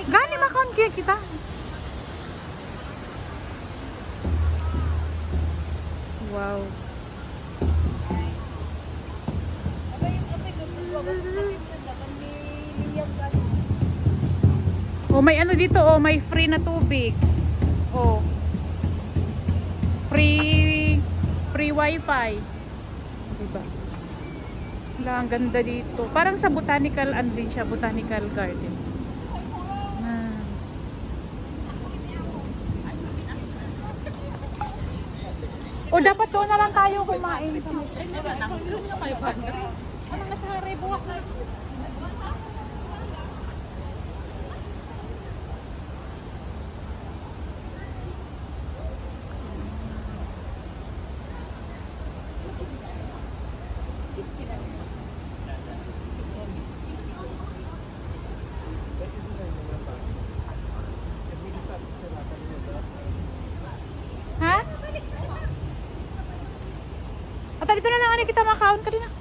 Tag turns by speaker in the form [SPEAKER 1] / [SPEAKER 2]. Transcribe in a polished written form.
[SPEAKER 1] Gani makaon kaya kita. Wow. Oh, may ano dito, oh, may free na tubig. Oh. Free wifi. Diba? Wala, ang ganda dito. Parang sa botanical, ano din siya, botanical garden. Ah. O dapat doon na lang tayo kumain. Ano nga sa rebuwak na? Ha? At dito na lang kita makaon ka din.